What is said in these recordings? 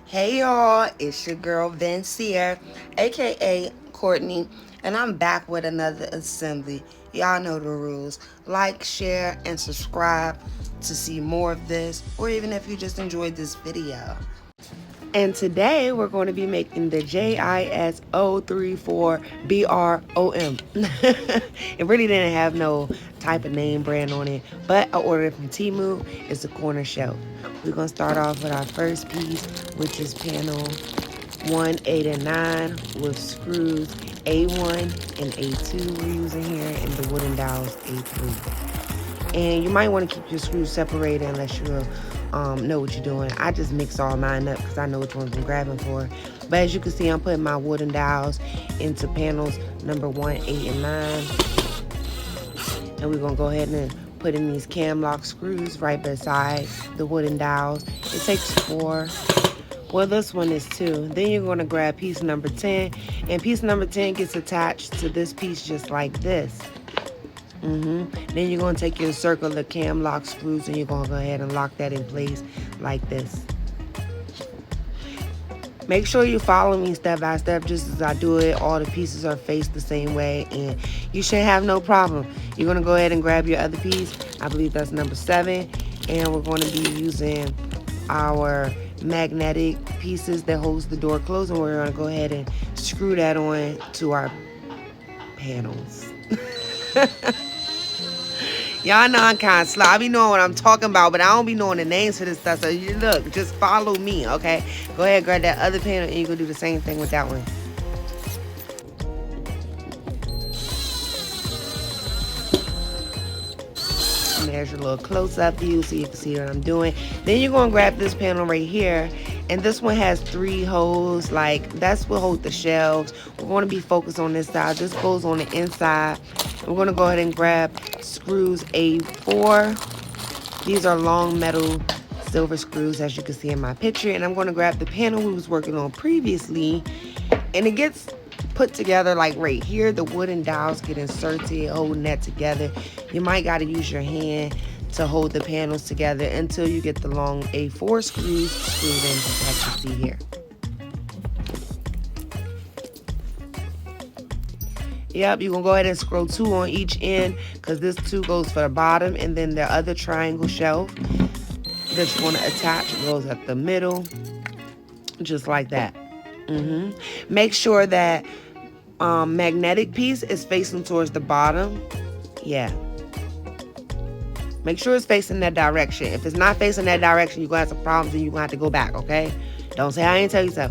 Hey y'all, it's your girl Vincere, aka Courtney, and I'm back with another assembly. Y'all know the rules. Like, share, and subscribe to see more of this, or even if you just enjoyed this video. And today we're going to be making the JIS034BR0M. It really didn't have no type of name brand on it, but I ordered it from Temu. It's a corner shelf. We're going to start off with our first piece, which is panel 1, 8, and 9 with screws A1 and A2 we're using here, and the wooden dowels A3. And you might want to keep your screws separated unless you know what you're doing. I just mix all mine up because I know which ones I'm grabbing for. But as you can see, I'm putting my wooden dowels into panels number 1, 8, and 9. And we're going to go ahead and put in these cam lock screws right beside the wooden dowels. It takes 4. Well, this one is 2. Then you're going to grab piece number 10. And piece number 10 gets attached to this piece just like this. Then you're going to take your circular cam lock screws and you're going to go ahead and lock that in place like this. Make sure you follow me step by step just as I do it. All the pieces are faced the same way and you should have no problem. You're going to go ahead and grab your other piece. I believe that's number 7. And we're going to be using our magnetic pieces that holds the door closed, and we're going to go ahead and screw that on to our panels. Y'all know I'm kind of slow. I be knowing what I'm talking about, but I don't be knowing the names for this stuff. So you look, just follow me, okay? Go ahead, grab that other panel, and you can do the same thing with that one. And there's your little close-up view so you can see what I'm doing. Then you're going to grab this panel right here. And this one has 3 holes. Like, that's what holds the shelves. We're going to be focused on this side. This goes on the inside. We're going to go ahead and grab screws A4. These are long metal silver screws, as you can see in my picture. And I'm going to grab the panel we was working on previously. And it gets put together like right here. The wooden dowels get inserted, holding that together. You might got to use your hand to hold the panels together until you get the long A4 screws screwed in, just like you see here. Yep, you're going to go ahead and screw 2 on each end because this 2 goes for the bottom, and then the other triangle shelf that you're going to attach goes at the middle, just like that. Make sure that magnetic piece is facing towards the bottom. Yeah. Make sure it's facing that direction. If it's not facing that direction, you're going to have some problems and you're going to have to go back, okay? Don't say I didn't tell you so.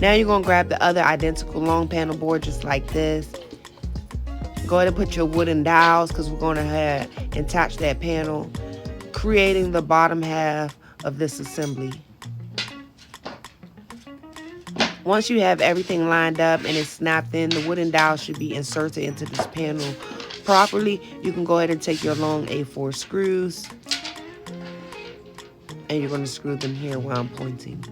Now you're going to grab the other identical long panel board just like this. Go ahead and put your wooden dowels because we're going to attach that panel, creating the bottom half of this assembly. Once you have everything lined up and it's snapped in, the wooden dowel should be inserted into this panel properly. You can go ahead and take your long A4 screws and you're going to screw them here where I'm pointing.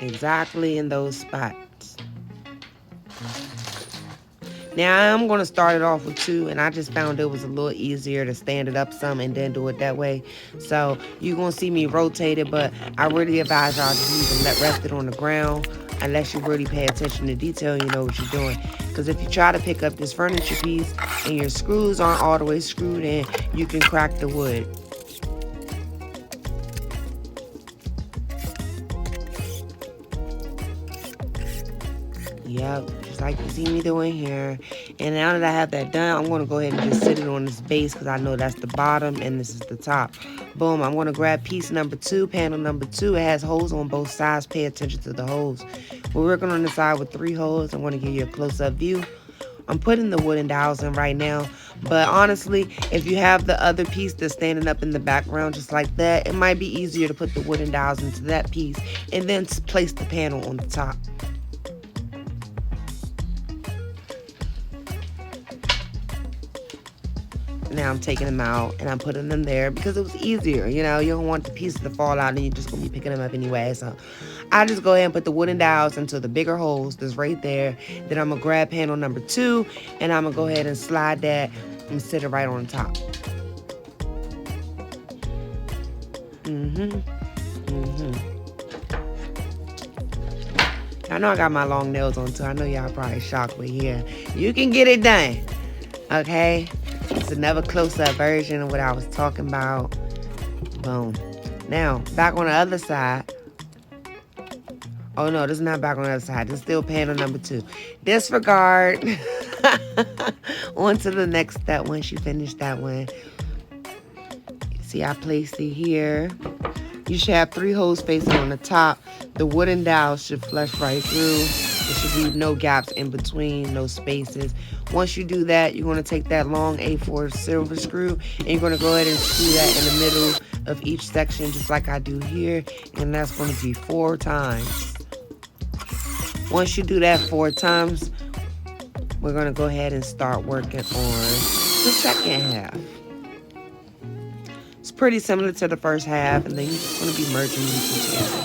Exactly in those spots. Now I'm going to start it off with 2, and I just found it was a little easier to stand it up some and then do it that way. So you're going to see me rotate it, but I really advise y'all to leave and let rest it on the ground unless you really pay attention to detail and you know what you're doing. Because if you try to pick up this furniture piece and your screws aren't all the way screwed in, you can crack the wood. Yep, just like you see me doing here. And now that I have that done, I'm going to go ahead and just sit it on this base because I know that's the bottom and this is the top. Boom, I'm going to grab piece number 2, panel number 2. It has holes on both sides. Pay attention to the holes. We're working on the side with 3 holes. I'm going to give you a close-up view. I'm putting the wooden dowels in right now. But honestly, if you have the other piece that's standing up in the background just like that, it might be easier to put the wooden dowels into that piece and then place the panel on the top. Now I'm taking them out and I'm putting them there because it was easier. You know, you don't want the pieces to fall out and you're just going to be picking them up anyway. So I just go ahead and put the wooden dowels into the bigger holes that's right there. Then I'm gonna grab panel number 2 and I'm gonna go ahead and slide that and sit it right on top. I know I got my long nails on too. I know y'all probably shocked, but yeah, you can get it done. Okay, it's another close-up version of what I was talking about. Boom. Now back on the other side. Oh no, this is not back on the other side. This is still panel number 2. Disregard. On to the next step once you finish that one. See, I placed it here. You should have 3 holes facing on the top. The wooden dowel should flush right through. There should be no gaps in between, no spaces. Once you do that, you're going to take that long A4 silver screw and you're going to go ahead and screw that in the middle of each section just like I do here. And that's going to be 4 times. Once you do that 4 times, we're going to go ahead and start working on the second half. It's pretty similar to the first half, and then you're just going to be merging these together.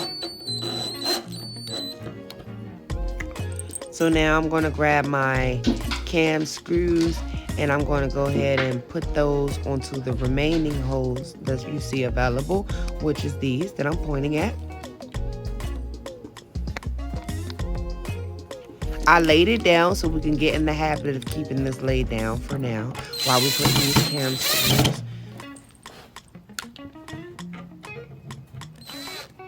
So now I'm going to grab my cam screws, and I'm going to go ahead and put those onto the remaining holes that you see available, which is these that I'm pointing at. I laid it down so we can get in the habit of keeping this laid down for now while we put these cam screws.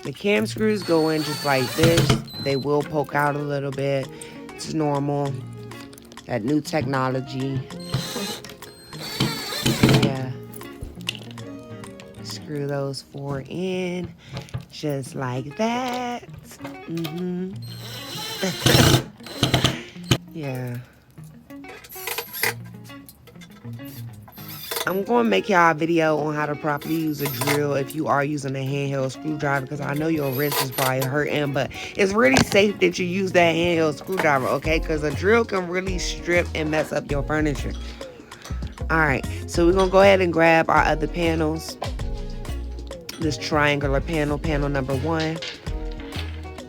The cam screws go in just like this. They will poke out a little bit. It's normal. That new technology. Yeah. Screw those 4 in just like that. Yeah. I'm going to make y'all a video on how to properly use a drill if you are using a handheld screwdriver, because I know your wrist is probably hurting, but it's really safe that you use that handheld screwdriver, okay? Because a drill can really strip and mess up your furniture. Alright, so we're going to go ahead and grab our other panels. This triangular panel, panel number 1.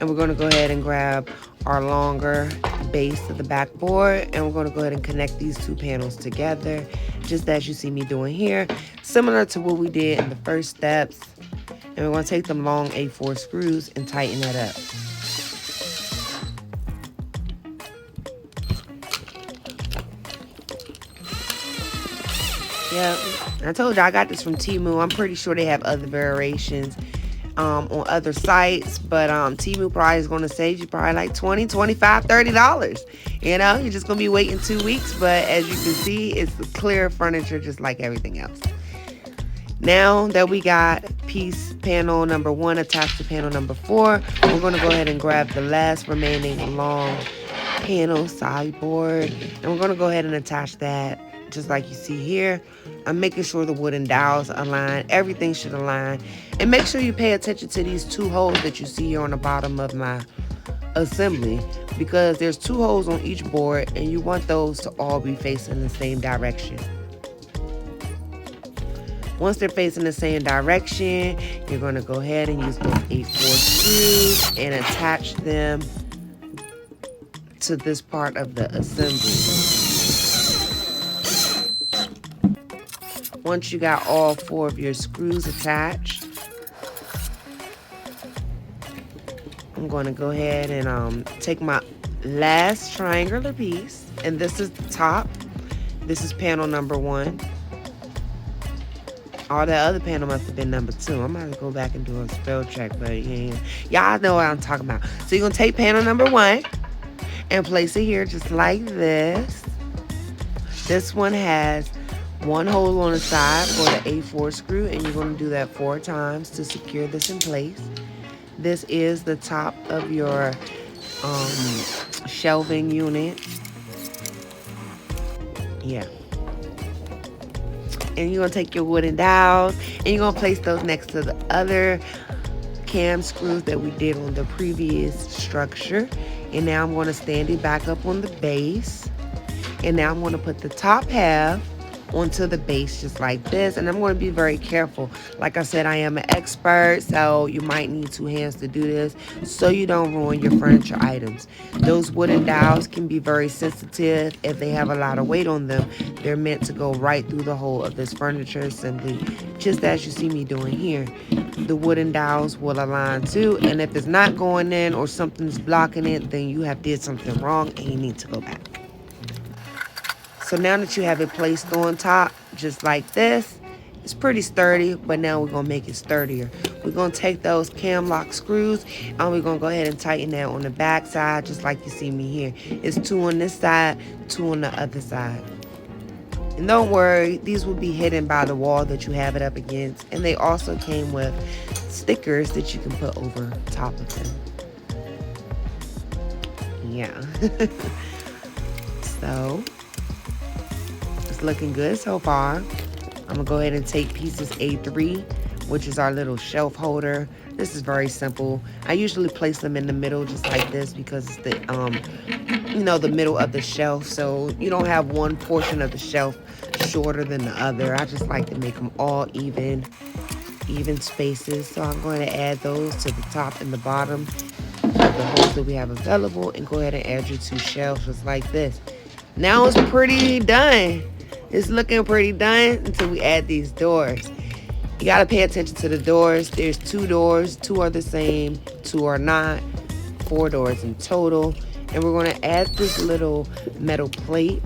And we're going to go ahead and grab our longer base of the backboard, and we're going to go ahead and connect these 2 panels together just as you see me doing here, similar to what we did in the first steps. And we're going to take them long A4 screws and tighten that up. Yeah, I told you I got this from Temu. I'm pretty sure they have other variations on other sites, but Temu probably is going to save you probably like $20, $25, $30. You know, you're just going to be waiting 2 weeks, but as you can see, it's clear furniture just like everything else. Now that we got piece panel number 1 attached to panel number 4, we're going to go ahead and grab the last remaining long panel sideboard, and we're going to go ahead and attach that just like you see here. I'm making sure the wooden dowels align. Everything should align. And make sure you pay attention to these 2 holes that you see here on the bottom of my assembly, because there's 2 holes on each board and you want those to all be facing the same direction. Once they're facing the same direction, you're going to go ahead and use those A4 screws and attach them to this part of the assembly. Once you got all 4 of your screws attached, I'm going to go ahead and take my last triangular piece, and this is the top. This is panel number 1. All the other panel must have been number 2. I'm going to go back and do a spell check, but yeah, y'all know what I'm talking about. So you're going to take panel number 1 and place it here just like this. This one has 1 hole on the side for the A4 screw, and you're going to do that 4 times to secure this in place. This is the top of your shelving unit. Yeah. And you're going to take your wooden dowels and you're going to place those next to the other cam screws that we did on the previous structure. And now I'm going to stand it back up on the base. And now I'm going to put the top half onto the base just like this. And I'm going to be very careful. Like I said, I am an expert, so you might need two hands to do this so you don't ruin your furniture items. Those wooden dowels can be very sensitive. If they have a lot of weight on them, they're meant to go right through the hole of this furniture assembly, just as you see me doing here. The wooden dowels will align too, and if it's not going in or something's blocking it, then you have did something wrong and you need to go back. So now that you have it placed on top, just like this, it's pretty sturdy, but now we're gonna make it sturdier. We're gonna take those cam lock screws and we're gonna go ahead and tighten that on the back side, just like you see me here. It's 2 on this side, 2 on the other side. And don't worry, these will be hidden by the wall that you have it up against. And they also came with stickers that you can put over top of them. Yeah. So, it's looking good so far. I'm gonna go ahead and take pieces A3, which is our little shelf holder. This is very simple. I usually place them in the middle just like this because it's the the middle of the shelf, so you don't have one portion of the shelf shorter than the other. I just like to make them all even spaces. So I'm going to add those to the top and the bottom of the holes that we have available, and go ahead and add your 2 shelves just like this. Now it's pretty done. It's looking pretty done until we add these doors. You got to pay attention to the doors. There's 2 doors. 2 are the same, 2 are not. 4 doors in total. And we're going to add this little metal plate.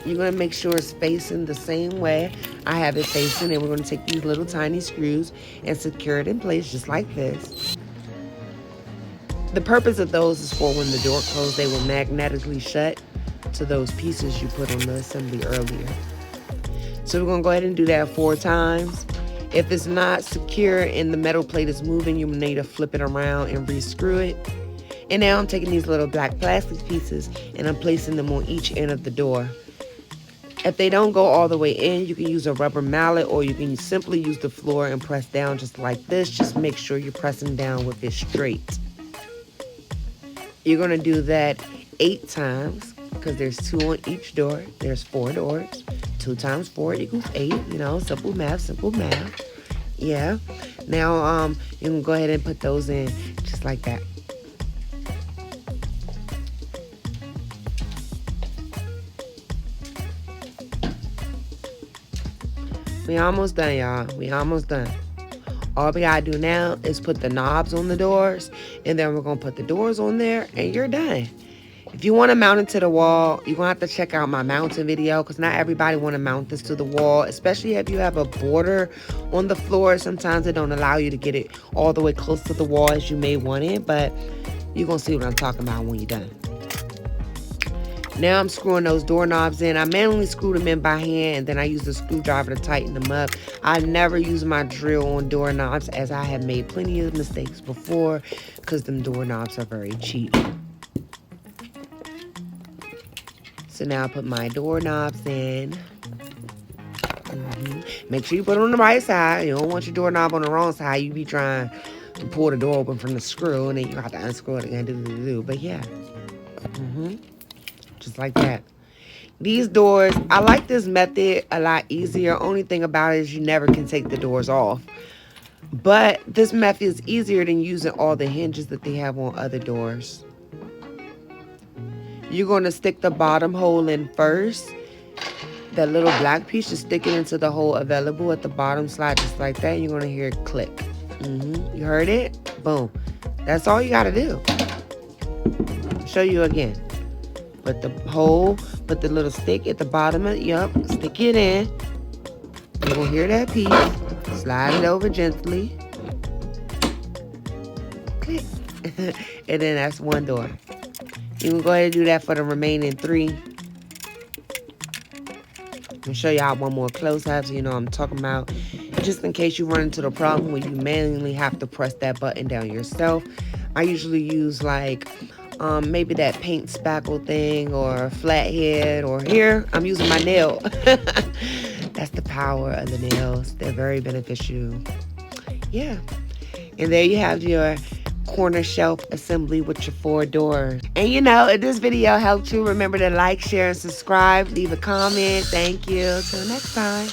You're going to make sure it's facing the same way I have it facing. And we're going to take these little tiny screws and secure it in place just like this. The purpose of those is for when the door closes, they will magnetically shut to those pieces you put on the assembly earlier. So we're going to go ahead and do that 4 times. If it's not secure and the metal plate is moving, you need to flip it around and re-screw it. And now I'm taking these little black plastic pieces and I'm placing them on each end of the door. If they don't go all the way in, you can use a rubber mallet, or you can simply use the floor and press down just like this. Just make sure you're pressing down with it straight. You're going to do that 8 times because there's 2 on each door. There's 4 doors. 2 times 4 equals 8. Simple math, simple math. Yeah. Now you can go ahead and put those in just like that. We almost done, y'all. We almost done. All we gotta do now is put the knobs on the doors, and then we're gonna put the doors on there, and you're done. If you want to mount it to the wall, you're gonna have to check out my mounting video, because not everybody want to mount this to the wall, especially if you have a border on the floor. Sometimes it don't allow you to get it all the way close to the wall as you may want it, but you're gonna see what I'm talking about when you're done. Now I'm screwing those doorknobs in. I manually screw them in by hand, and then I use the screwdriver to tighten them up. I never use my drill on doorknobs, as I have made plenty of mistakes before, because them doorknobs are very cheap. So now I put my doorknobs in. Make sure you put it on the right side. You don't want your doorknob on the wrong side. You be trying to pull the door open from the screw, and then you have to unscrew it again. But yeah. Just like that. These doors, I like this method a lot easier. Only thing about it is you never can take the doors off. But this method is easier than using all the hinges that they have on other doors. You're going to stick the bottom hole in first. That little black piece, just stick it into the hole available at the bottom slide, just like that. You're going to hear it click. You heard it? Boom. That's all you got to do. I'll show you again. Put the hole, put the little stick at the bottom of it. Stick it in. You're going to hear that piece. Slide it over gently. Click. And then that's 1 door. You can go ahead and do that for the remaining 3. I'll show y'all one more close-up so you know what I'm talking about. Just in case you run into the problem where you manually have to press that button down yourself. I usually use like maybe that paint spackle thing or a flathead, or here I'm using my nail. That's the power of the nails. They're very beneficial. Yeah. And there you have your corner shelf assembly with your 4 doors. And you know, if this video helped you, remember to like, share, and subscribe. Leave a comment. Thank you. Till next time.